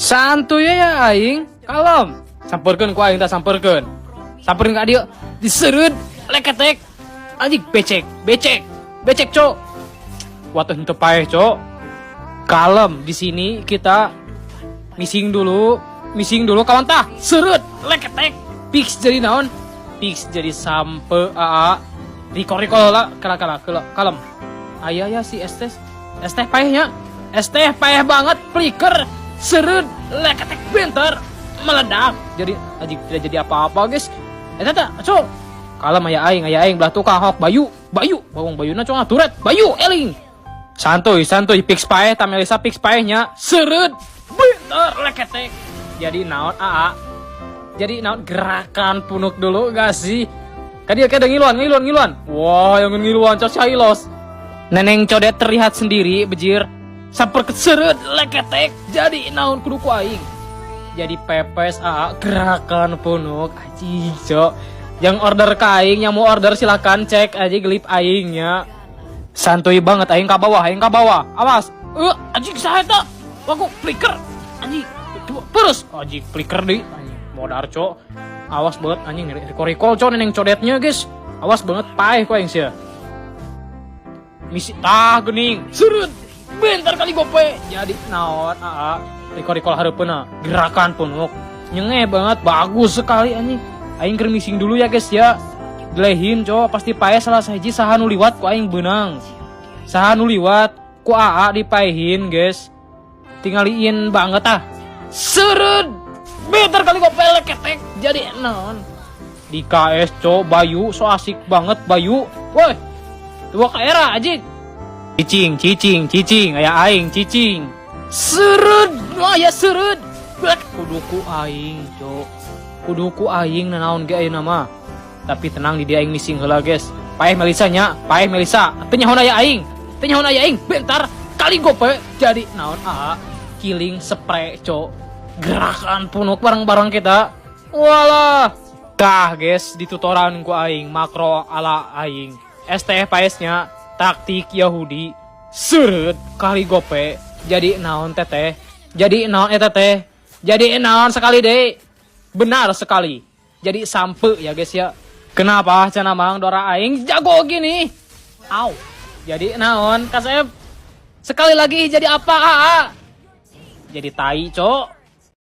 Santuy ya aing, kalem. Samperkeun ku aing tah samperkeun. Samperin ka dieu, disereud, leketek. Anjing becek, cok. Watuh henteu paeh, cok. Kalem, di sini kita missing dulu kawan tah. Sereud, leketek. Pix jadi naon? Pix jadi sampe aa. Rikol lah, kala kalem. Aya si estes paehnya. Esteh paeh banget, flicker, sereud, leketek bentar, meledak. Jadi anjing tidak jadi apa-apa, guys. Eta cok. Kalem aya aing belah tukang hok Bayu, bawang Bayuna cok ngaturet. Bayu eling. Santuy pix paeh, tamelisa pix paehnya, sereud, bentar, leketek. Jadi naon aa. Jadi naon gerakan punuk dulu gak sih? Kan dia kada ngiluan. Wah, yang ngiluan cok cailos. Neneng codet terlihat sendiri bejir. Samper keseret leketek. Jadi naon kudu ku aing. Jadi pepes aa gerakan punuk anjing cok. Yang order ke aing, yang mau order silakan cek aja gelip aingnya. Santuy banget aing ka bawah. Awas. Anjing saha eta? Waku flicker. Anjing. Terus anjing flicker deui. Modar cok. Awas banget anjing recall cok neneng codetnya guys. Awas banget paeh ku aing sia. Misi gening. Surut. Bentar kali gope. Jadi naon aa. Recall hareupeuna gerakan punuk. Nyenge banget bagus sekali anjing. Aing keur missing dulu ya guys ya. Dilehin cok pasti paeh salah sahiji saha nu liwat ku aing beunang. Saha nu liwat ku aa dipaehin guys. Tinggaliin banget ah. Surut. Bentar kali gue pelek ketek jadi non di KS cok Bayu so asik banget Bayu. Woi dua kaera aja cicing aya aing cicing serud aya serud kuduku aing cok kuduku aing nanaon ge ayeuna mah tapi tenang di dia aing missing heula guys. Paeh Melisa teu nyahoan aya aing bentar kali gope jadi naon killing spray cok. Gerakan punuk bareng-bareng kita. Walah. Tah guys, di tutoran ku aing makro ala aing. STF paesnya taktik Yahudi. Surut kali gope. Jadi naon teteh? Jadi naon teteh? Jadi naon sekali deh. Benar sekali. Jadi sampe ya guys ya. Kenapa cenah mang dora aing jago gini? Au. Jadi naon kasep? Sekali lagi jadi apa? Jadi tai, cok.